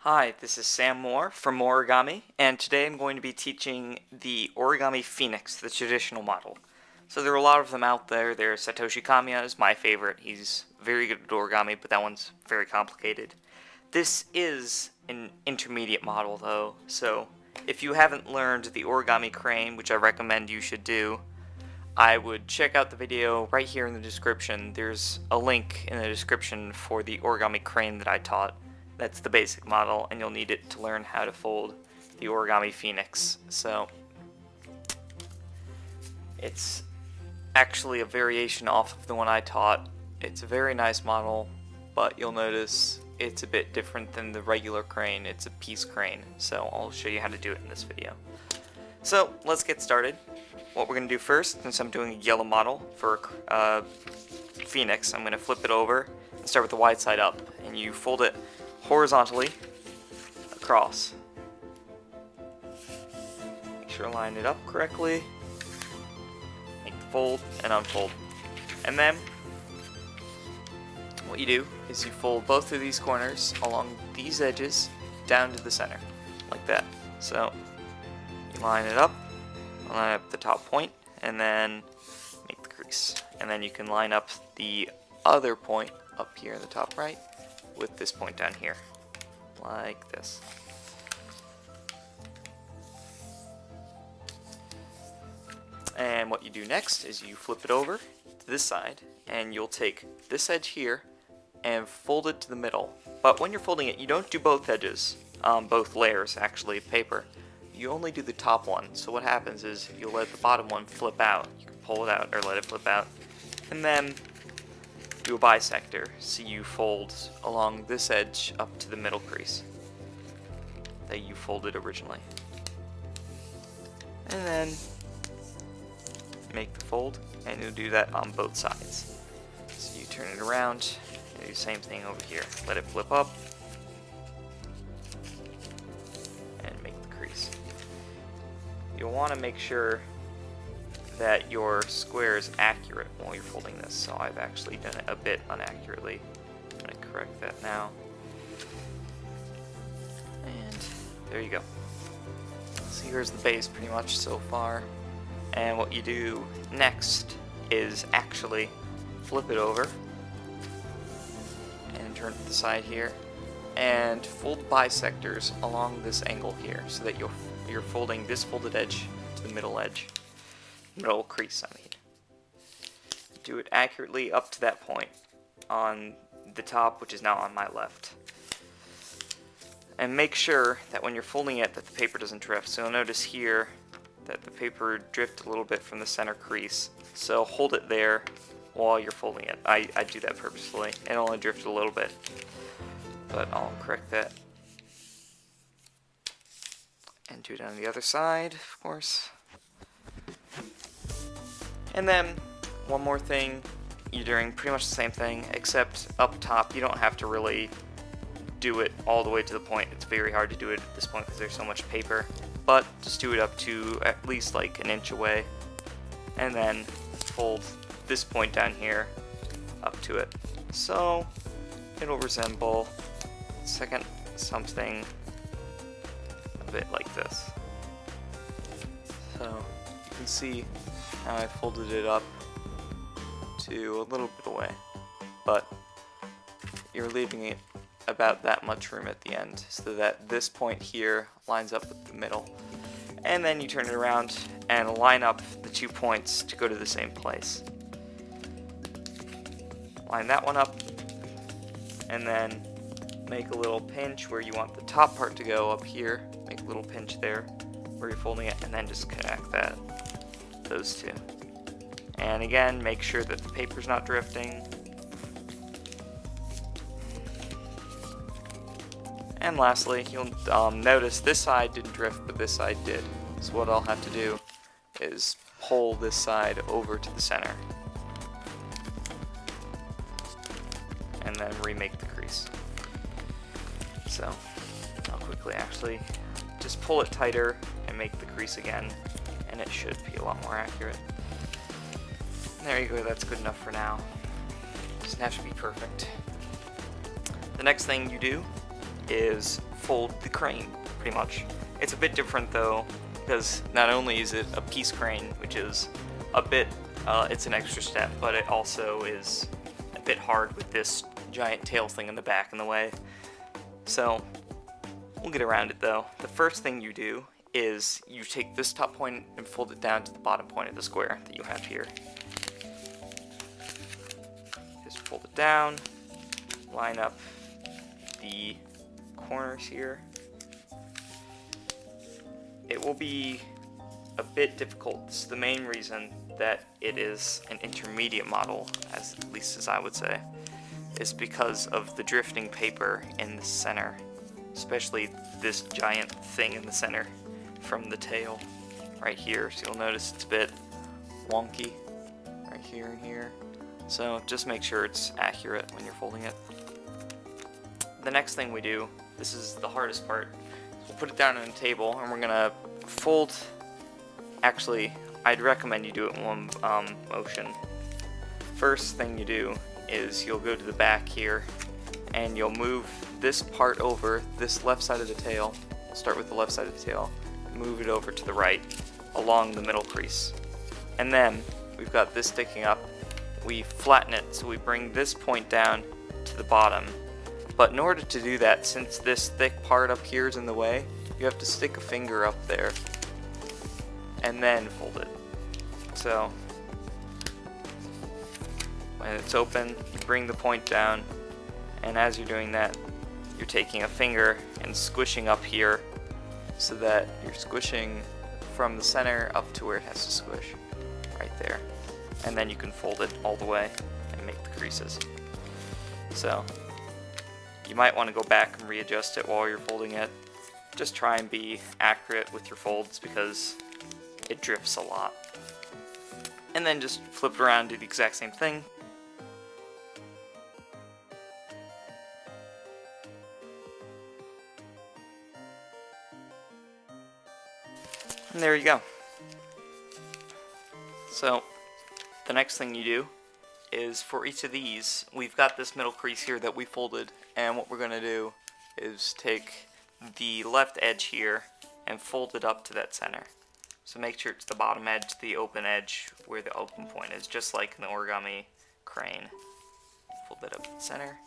Hi, this is Sam Moore from Mohrigami, and today I'm going to be teaching the Origami Phoenix, the traditional model. So there are a lot of them out there. There's Satoshi Kamiya is my favorite. He's very good at origami, but that one's very complicated. This is an intermediate model though, so if you haven't learned the origami crane, which I recommend you should do, I would check out the video right here in the description. There's a link in the description for the origami crane that I taught. That's the basic model, and you'll need it to learn how to fold the Origami Phoenix. So it's actually a variation off of the one I taught. It's a very nice model, but you'll notice it's a bit different than the regular crane. It's a piece crane, so I'll show you how to do it in this video. So let's get started. What we're going to do first, since I'm doing a yellow model for Phoenix, I'm going to flip it over and start with the wide side up, and you fold it horizontally across. Make sure to line it up correctly. Make the fold and unfold. And then what you do is you fold both of these corners along these edges down to the center, like that. So you line up the top point, and then make the crease. And then you can line up the other point up here in the top right with this point down here, like this. And what you do next is you flip it over to this side, and you'll take this edge here and fold it to the middle. But when you're folding it, you don't do both edges, both layers actually of paper. You only do the top one. So what happens is you'll let the bottom one flip out. You can pull it out or let it flip out, and then do a bisector, so you fold along this edge up to the middle crease that you folded originally. And then make the fold, and you'll do that on both sides. So you turn it around and do the same thing over here. Let it flip up and make the crease. You'll want to make sure that your square is accurate while you're folding this, so I've actually done it a bit unaccurately. I'm going to correct that now. And there you go. So here's the base pretty much so far. And what you do next is actually flip it over and turn it to the side here and fold bisectors along this angle here, so that you're folding this folded edge to the middle edge. Middle crease, I mean. Do it accurately up to that point on the top, which is now on my left. And make sure that when you're folding it that the paper doesn't drift. So you'll notice here that the paper drifted a little bit from the center crease. So hold it there while you're folding it. I do that purposefully. It only drifted a little bit, but I'll correct that. And do it on the other side, of course. And then, one more thing, you're doing pretty much the same thing, except up top you don't have to really do it all the way to the point. It's very hard to do it at this point because there's so much paper, but just do it up to at least like an inch away, and then fold this point down here up to it. So it'll resemble something a bit like this. So you can see now I folded it up to a little bit away, but you're leaving it about that much room at the end, so that this point here lines up with the middle. And then you turn it around and line up the 2 points to go to the same place. Line that one up, and then make a little pinch where you want the top part to go up here. Make a little pinch there where you're folding it, and then just connect those two. And again, make sure that the paper's not drifting. And lastly, you'll notice this side didn't drift, but this side did. So what I'll have to do is pull this side over to the center, and then remake the crease. So I'll quickly actually just pull it tighter and make the crease again, and it should be a lot more accurate. There you go, that's good enough for now. Doesn't have to be perfect. The next thing you do is fold the crane, pretty much. It's a bit different though, because not only is it a piece crane, which is a bit, it's an extra step, but it also is a bit hard with this giant tail thing in the back in the way. So we'll get around it though. The first thing you do is you take this top point and fold it down to the bottom point of the square that you have here. Just fold it down, line up the corners here. It will be a bit difficult. This is the main reason that it is an intermediate model, at least as I would say, is because of the drifting paper in the center, especially this giant thing in the center from the tail right here. So you'll notice it's a bit wonky right here and here. So just make sure it's accurate when you're folding it. The next thing we do, this is the hardest part, we'll put it down on a table and we're gonna fold. Actually, I'd recommend you do it in one motion. First thing you do is you'll go to the back here and you'll move this part over, this left side of the tail. Start with the left side of the tail, move it over to the right along the middle crease. And then we've got this sticking up. We flatten it, so we bring this point down to the bottom. But in order to do that, since this thick part up here is in the way, you have to stick a finger up there and then fold it. So when it's open, you bring the point down, and as you're doing that, you're taking a finger and squishing up here so that you're squishing from the center up to where it has to squish, right there. And then you can fold it all the way and make the creases. So you might want to go back and readjust it while you're folding it. Just try and be accurate with your folds because it drifts a lot. And then just flip it around, do the exact same thing. And there you go. So the next thing you do is for each of these, we've got this middle crease here that we folded, and what we're going to do is take the left edge here and fold it up to that center. So make sure it's the bottom edge, the open edge, where the open point is, just like in the origami crane. Fold it up to the center,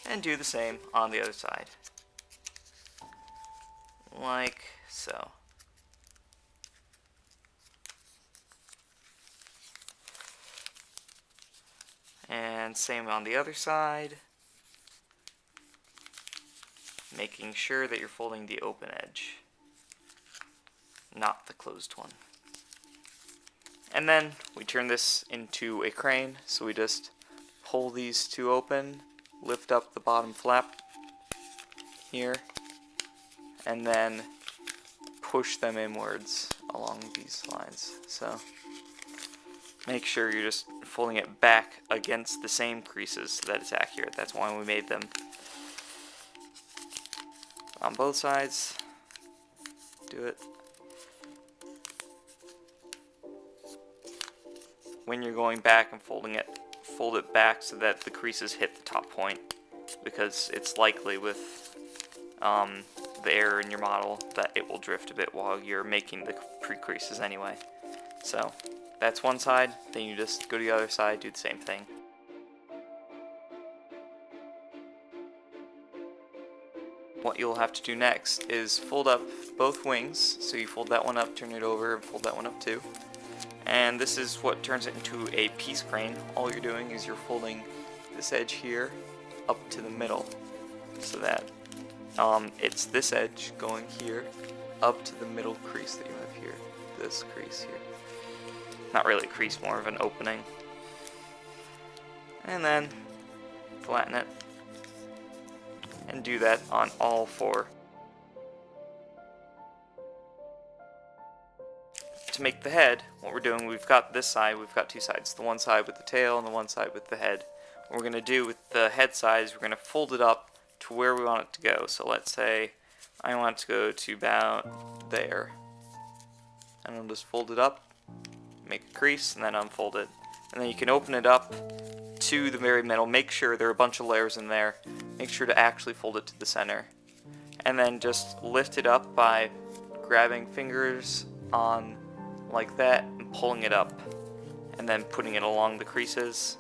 and do the same on the other side. Like so. And same on the other side, making sure that you're folding the open edge, not the closed one. And then we turn this into a crane, so we just pull these two open, lift up the bottom flap here, and then push them inwards along these lines. So make sure you're just folding it back against the same creases so that it's accurate. That's why we made them. On both sides, do it. When you're going back and folding it, fold it back so that the creases hit the top point, because it's likely with the error in your model that it will drift a bit while you're making the pre-creases anyway. So that's one side, then you just go to the other side, do the same thing. What you'll have to do next is fold up both wings, so you fold that one up, turn it over, and fold that one up too. And this is what turns it into a piece crane. All you're doing is you're folding this edge here up to the middle, so that it's this edge going here up to the middle crease that you have here, this crease here. Not really a crease, more of an opening. And then flatten it. And do that on all four. To make the head, what we're doing, we've got this side, we've got two sides. The one side with the tail and the one side with the head. What we're going to do with the head size, we're going to fold it up to where we want it to go. So let's say I want it to go to about there. And I'll just fold it up, make a crease, and then unfold it. And then you can open it up to the very middle. Make sure there are a bunch of layers in there. Make sure to actually fold it to the center. and then just lift it up by grabbing fingers on like that and pulling it up, and then putting it along the creases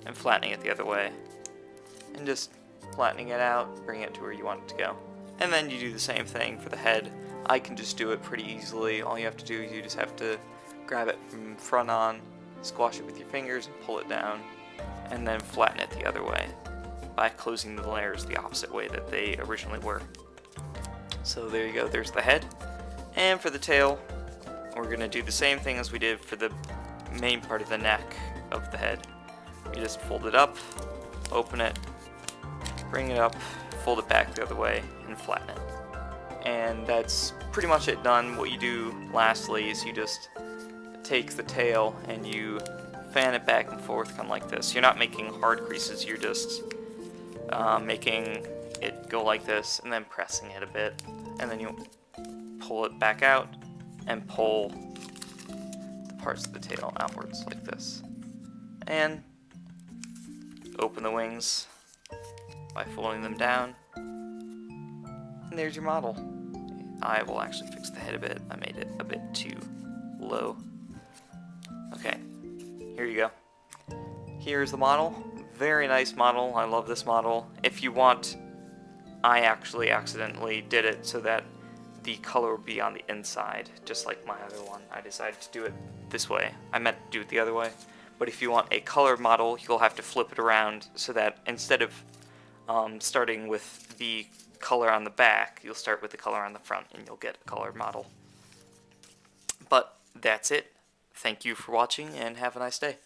and flattening it the other way, and just flattening it out, bring it to where you want it to go. And then you do the same thing for the head. I can just do it pretty easily. All you have to do is you just have to grab it from front on, squash it with your fingers and pull it down, and then flatten it the other way by closing the layers the opposite way that they originally were. So there you go, there's the head. And for the tail, we're going to do the same thing as we did for the main part of the neck of the head. You just fold it up, open it, bring it up, fold it back the other way, and flatten it. And that's pretty much it done. What you do lastly is you just take the tail and you fan it back and forth, kind of like this. You're not making hard creases, you're just making it go like this and then pressing it a bit. And then you pull it back out and pull the parts of the tail outwards like this. And open the wings by folding them down. And there's your model. I will actually fix the head a bit. I made it a bit too low. Okay, here you go. Here's the model. Very nice model. I love this model. If you want, I actually accidentally did it so that the color would be on the inside, just like my other one. I decided to do it this way. I meant to do it the other way. But if you want a colored model, you'll have to flip it around so that instead of starting with the color on the back, you'll start with the color on the front and you'll get a colored model. But that's it. Thank you for watching and have a nice day.